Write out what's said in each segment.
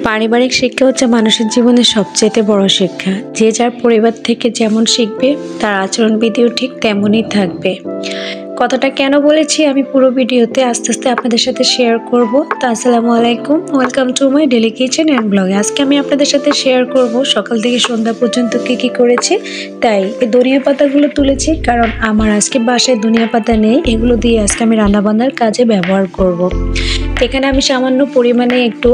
পারিবারিক শিক্ষা হচ্ছে মানুষের জীবনের সবচেয়ে বড় শিক্ষা। যে যার পরিবার থেকে যেমন শিখবে তার আচরণবিধিও ঠিক তেমনই থাকবে। কথাটা কেন বলেছি আমি পুরো ভিডিওতে আস্তে আস্তে আপনাদের সাথে শেয়ার করব। তো আসসালামু আলাইকুম, welcome to my daily kitchen and ব্লগে। আজকে আমি আপনাদের সাথে শেয়ার করব সকাল থেকে সন্ধ্যা পর্যন্ত কী করেছি। তাই এই ধনিয়া পাতাগুলো তুলেছি, কারণ আমার আজকে বাসায় ধনিয়া পাতা নেই। এগুলো দিয়ে আজকে আমি রান্নাবান্নার কাজে ব্যবহার করব। এখানে আমি সামান্য পরিমাণে একটু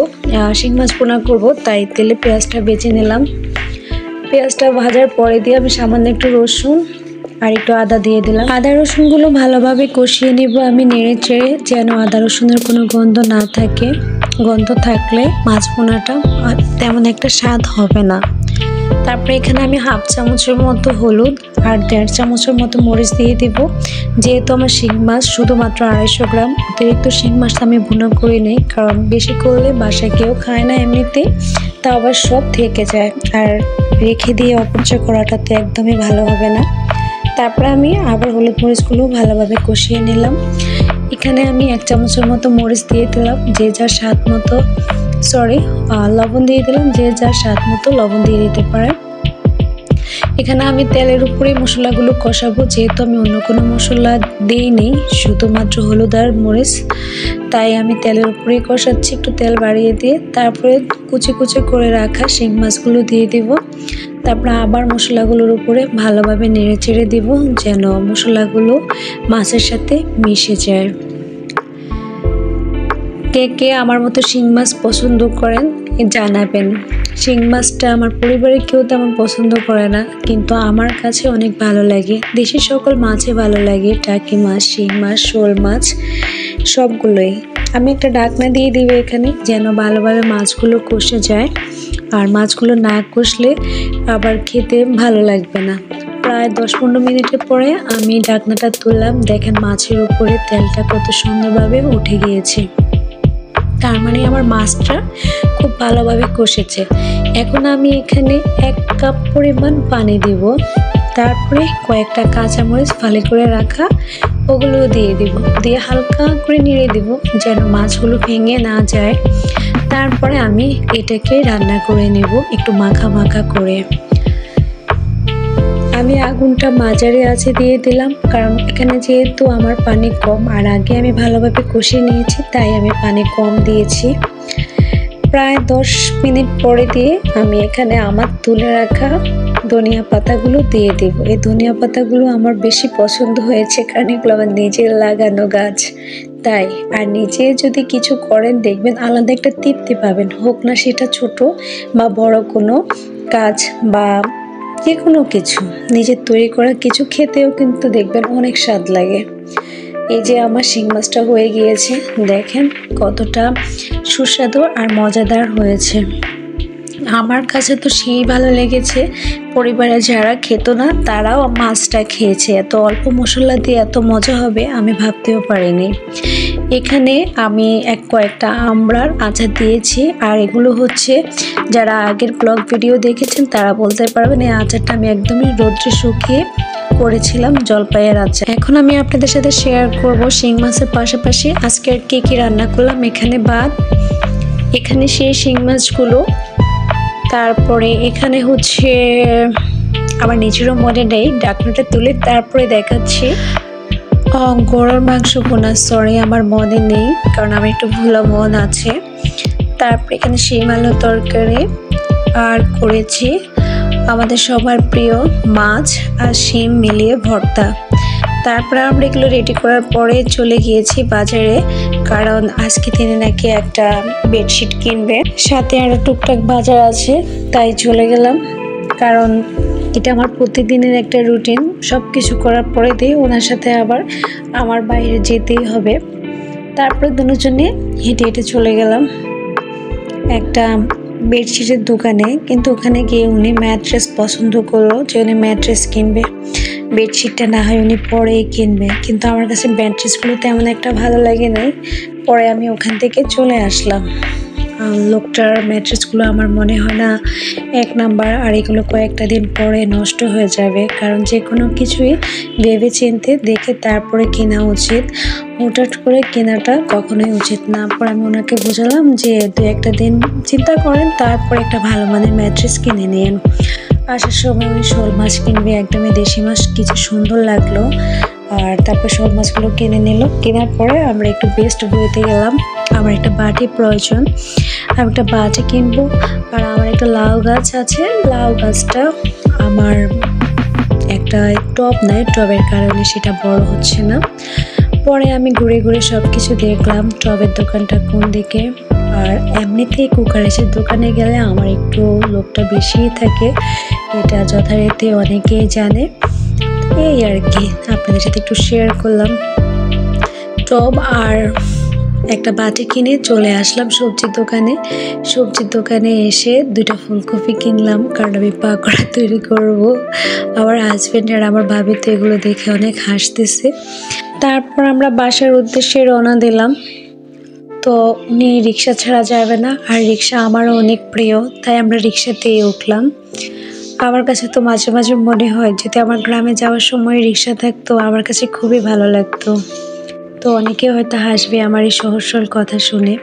শিং মাছ ভুনা করব, তাই তেলে পেঁয়াজটা বেজে নিলাম। পেঁয়াজটা ভাজার পরে দিয়ে আমি সামান্য একটু রসুন আর একটু আদা দিয়ে দিলাম। আদা রসুনগুলো ভালোভাবে কষিয়ে নিব আমি নেড়ে চেড়ে, যেন আদা রসুনের কোনো গন্ধ না থাকে। গন্ধ থাকলে মাছ ভুনাটা তেমন একটা স্বাদ হবে না। তারপরে এখানে আমি হাফ চামচের মতো হলুদ আর 1.5 চামচের মতো মরিচ দিয়ে দিব। যেহেতু আমার শিং মাছ শুধুমাত্র 250 গ্রাম, অতিরিক্ত শিং মাছ আমি ভুনা করে নিই, কারণ বেশি করলে বাসায় কেউ খায় না এমনিতে, তা আবার সব থেকে যায়, আর রেখে দিয়ে অপচয় করাটা তো একদমই ভালো হবে না। তারপরে আমি আবার হলুদ মরিচগুলো ভালোভাবে কষিয়ে নিলাম। এখানে আমি 1 চামচের মতো মরিচ দিয়ে দিলাম, যে যার স্বাদ মতো লবণ দিয়ে দিলাম, যে যার স্বাদ মতো লবণ দিয়ে দিতে পারে। এখানে আমি তেলের উপরে মশলাগুলো কষাবো, যেহেতু আমি অন্য কোনো মশলা দিইনি, শুধুমাত্র হলুদ আর মরিচ, তাই আমি তেলের উপরেই কষাচ্ছি। একটু তেল বাড়িয়ে দিয়ে তারপরে কুচি কুচি করে রাখা শিং মাছগুলো দিয়ে দিব। তারপরে আবার মশলাগুলোর উপরে ভালোভাবে নেড়ে চেড়ে দিব, যেন মশলাগুলো মাছের সাথে মিশে যায়। কে কে আমার মতো শিং মাছ পছন্দ করেন জানাবেন। শিং মাছটা আমার পরিবারের কেউ তেমন পছন্দ করে না, কিন্তু আমার কাছে অনেক ভালো লাগে। দেশি সকল মাছই ভালো লাগে, টাকি মাছ, শিং মাছ, শোল মাছ সবগুলোই। আমি একটা ঢাকনা দিয়ে দিব এখানে, যেন ভালোভাবে মাছগুলো কষে যায়। আর মাছগুলো না কষলে আবার খেতে ভালো লাগবে না। প্রায় 10-15 মিনিটের পরে আমি ঢাকনাটা তুললাম। দেখেন মাছের উপরে তেলটা কত সুন্দরভাবে উঠে গিয়েছে, তার মানে আমার মাছটা খুব ভালোভাবে কষেছে। এখন আমি এখানে 1 কাপ পরিমাণ পানি দিব। তারপরে কয়েকটা কাঁচামরিচ ফালি করে রাখা ওগুলো দিয়ে দিব, দিয়ে হালকা করে নেড়ে দিব, যেন মাছগুলো ভেঙে না যায়। তারপরে আমি এটাকে রান্না করে নেব একটু মাখা মাখা করে। আমি আগুনটা মাঝারি আছে দিয়ে দিলাম, কারণ এখানে যেহেতু আমার পানি কম, আর আগে আমি ভালোভাবে কষিয়ে নিয়েছি, তাই আমি পানি কম দিয়েছি। প্রায় 10 মিনিট পরে দিয়ে আমি এখানে আমার তুলে রাখা ধনিয়া পাতাগুলো দিয়ে দেব। এই ধনিয়া পাতাগুলো আমার বেশি পছন্দ হয়েছে, কারণ এগুলো আমার নিজের লাগানো গাছ, তাই। আর নিজে যদি কিছু করেন দেখবেন আলাদা একটা তৃপ্তি পাবেন, হোক না সেটা ছোট বা বড় কোনো কাজ বা যে কোনো কিছু। নিজের তৈরি করা কিছু খেতেও কিন্তু দেখবেন অনেক স্বাদ লাগে। এই যে আমার শিং মাছটা হয়ে গিয়েছে, দেখেন কতটা সুস্বাদু আর মজাদার হয়েছে। আমার কাছে তো সেই ভালো লেগেছে, পরিবারে যারা খেত না তারাও মাছটা খেয়েছে। এত অল্প মশলা দিয়ে এত মজা হবে আমি ভাবতেও পারিনি। এখানে আমি কয়েকটা আমড়ার আচার দিয়েছি, আর এগুলো হচ্ছে যারা আগের ব্লগ ভিডিও দেখেছেন তারা বলতে পারবেন এই আচারটা আমি একদমই রোদ্রে শুকিয়ে করেছিলাম, জলপাইয়ের আচার। এখন আমি আপনাদের সাথে শেয়ার করব শিং মাছের পাশাপাশি আজকে আর কি রান্না করলাম। এখানে ভাত, এখানে সেই শিং মাছগুলো, তারপরে এখানে হচ্ছে আমার নিজেরও মনে নেই, ঢাকনাটা তুলে তারপরে দেখাচ্ছি গরুর মাংস ভুনা। আমার মনে নেই, কারণ আমার একটু ভুলা মন আছে। তারপরে এখানে শিম আলু তরকারি, আর করেছি আমাদের সবার প্রিয় মাছ আর শিম মিলিয়ে ভর্তা। তারপরে আমরা এগুলো রেডি করার পরে চলে গিয়েছি বাজারে, কারণ আজকে তিনি নাকি একটা বেডশিট কিনবে, সাথে আর টুকটাক বাজার আছে, তাই চলে গেলাম। কারণ এটা আমার প্রতিদিনের একটা রুটিন, সব কিছু করার পরে দিয়ে ওনার সাথে আবার আমার বাইরে যেতেই হবে। তারপরে দুজনে হেঁটে হেঁটে চলে গেলাম একটা বেডশিটের দোকানে, কিন্তু ওখানে গিয়ে উনি ম্যাট্রেস পছন্দ করলো, যে উনি ম্যাট্রেস কিনবে, বেডশিটটা না হয় উনি পরেই কিনবে। কিন্তু আমার কাছে ম্যাট্রেসগুলো তেমন একটা ভালো লাগে নাই, পরে আমি ওখান থেকে চলে আসলাম। লোকটার ম্যাট্রেসগুলো আমার মনে হয় না 1 নাম্বার, আর এগুলো কয়েকটা দিন পরে নষ্ট হয়ে যাবে। কারণ যে কোনো কিছুই ভেবে চিন্তে দেখে তারপরে কেনা উচিত, হুটহাট করে কেনাটা কখনোই উচিত না। পর আমি ওনাকে বোঝালাম যে 2-1টা দিন চিন্তা করেন, তারপর একটা ভালো মানের ম্যাট্রেস কিনে নিন। আসার সময় ওই শোল মাছ কিনবে, একদমই দেশি মাছ, কিছু সুন্দর লাগলো। আর তারপর শোল মাছগুলো কিনে নিল। কেনার পরে আমরা একটু বেস্ট বইতে গেলাম। আমার একটা বাটি প্রয়োজন, আমি একটা বাটি কিনবো। আর আমার একটা লাউ গাছ আছে, লাউ গাছটা আমার একটা টব নাই, টবের কারণে সেটা বড় হচ্ছে না। পরে আমি ঘুরে ঘুরে সব কিছু দেখলাম, টবের দোকানটা কোন দিকে। আর এমনিতেই কুকারেসের দোকানে গেলে আমার একটু লোকটা বেশিই থাকে, এটা যথারীতি অনেকেই জানে। এই আর কি আপনাদের সাথে একটু শেয়ার করলাম। টব আর একটা বাটি কিনে চলে আসলাম সবজির দোকানে। সবজির দোকানে এসে 2টা ফুলকপি কিনলাম, কারণ আমি পাকোড়া তৈরি করব। আমার হাজব্যান্ড আর আমার ভাবি তো এগুলো দেখে অনেক হাসতেছে। তারপর আমরা বাসার উদ্দেশ্যে রওনা দিলাম। তো উনি রিক্সা ছাড়া যাবে না, আর রিক্সা আমারও অনেক প্রিয়, তাই আমরা রিক্সাতেই উঠলাম। আমার কাছে তো মাঝে মাঝে মনে হয় যদি আমার গ্রামে যাওয়ার সময় রিক্সা থাকতো, আমার কাছে খুবই ভালো লাগতো। তো অনেকে হয়তো হাসবে আমার এই সহজ সরল কথা শুনে।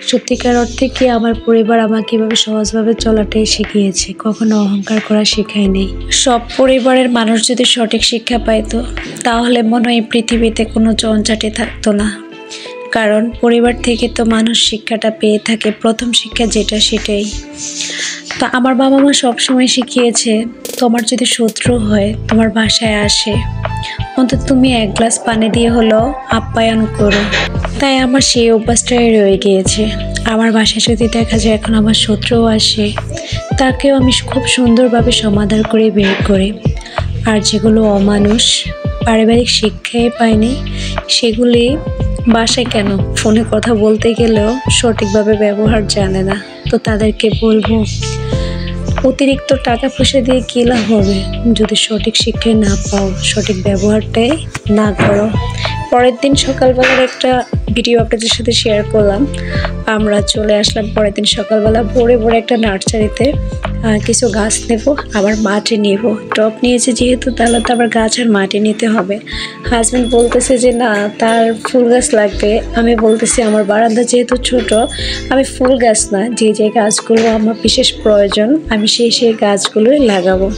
সত্যিকার অর্থে কি আমার পরিবার আমাকে এভাবে সহজভাবে চলাটাই শিখিয়েছে, কখনো অহংকার করা শেখায়নি। সব পরিবারের মানুষ যদি সঠিক শিক্ষা পাইতো, তাহলে মনে হয় পৃথিবীতে কোনো ঝঞ্ঝাটে থাকতো না। কারণ পরিবার থেকে তো মানুষ শিক্ষাটা পেয়ে থাকে, প্রথম শিক্ষা যেটা সেটাই। তো আমার বাবা মা সবসময় শিখিয়েছে, তোমার যদি শত্রু হয় তোমার বাসায় আসে, অন্তত তুমি 1 গ্লাস পানি দিয়ে হলো আপ্যায়ন করো। তাই আমার সেই অভ্যাসটাই রয়ে গিয়েছে। আমার বাসায় যদি দেখা যায় এখন আমার শত্রুও আসে, তাকেও আমি খুব সুন্দরভাবে সমাধান করে বের করি। আর যেগুলো অমানুষ, পারিবারিক শিক্ষাই পায়নি, সেগুলি বাসায় কেন ফোনে কথা বলতে গেলেও সঠিকভাবে ব্যবহার জানে না। তো তাদেরকে বলবো, অতিরিক্ত টাকা পয়সা দিয়ে কী লাভ হবে যদি সঠিক শিক্ষায় না পাও, সঠিক ব্যবহারটাই না করো। পরের দিন সকালবেলার একটা ভিডিও আপনাদের সাথে শেয়ার করলাম। আমরা চলে আসলাম পরের দিন সকালবেলা ভোরে ভোরে একটা নার্সারিতে কিছু গাছ নেব, আবার মাটি নেব। টব নিয়েছে যেহেতু, তাহলে তো আবার গাছ আর মাটি নিতে হবে। হাজব্যান্ড বলতেছে যে না, তার ফুল গাছ লাগবে। আমি বলতেছি আমার বারান্দা যেহেতু ছোট, আমি ফুল গাছ না, যে গাছগুলো আমার বিশেষ প্রয়োজন আমি সেই গাছগুলোই লাগাবো।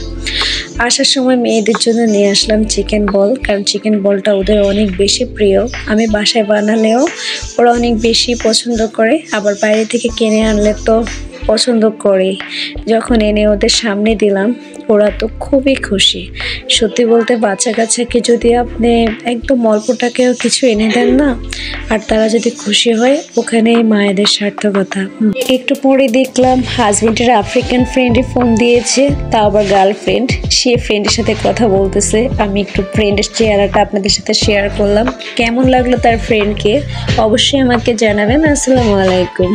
আসার সময় মেয়েদের জন্য নিয়ে আসলাম চিকেন বল, কারণ চিকেন বলটা ওদের অনেক বেশি প্রিয়। আমি বাসায় বানালেও ওরা অনেক বেশি পছন্দ করে, আবার বাইরে থেকে কিনে আনলে তো পছন্দ করে। যখন এনে ওদের সামনে দিলাম, ওরা তো খুবই খুশি। সত্যি বলতে বাচ্চা কাচ্চাকে যদি আপনি একদম অল্প টাকায়ও কিছু এনে দেন না, আর তারা যদি খুশি হয়, ওখানেই মায়েদের সার্থকতা। একটু পরে দেখলাম হাজবেন্ডের আফ্রিকান ফ্রেন্ডে ফোন দিয়েছে, তাও আবার গার্লফ্রেন্ড। সে ফ্রেন্ডের সাথে কথা বলতেছে। আমি একটু ফ্রেন্ডের চেহারাটা আপনাদের সাথে শেয়ার করলাম। কেমন লাগলো তার ফ্রেন্ডকে অবশ্যই আমাকে জানাবেন। আসসালামু আলাইকুম।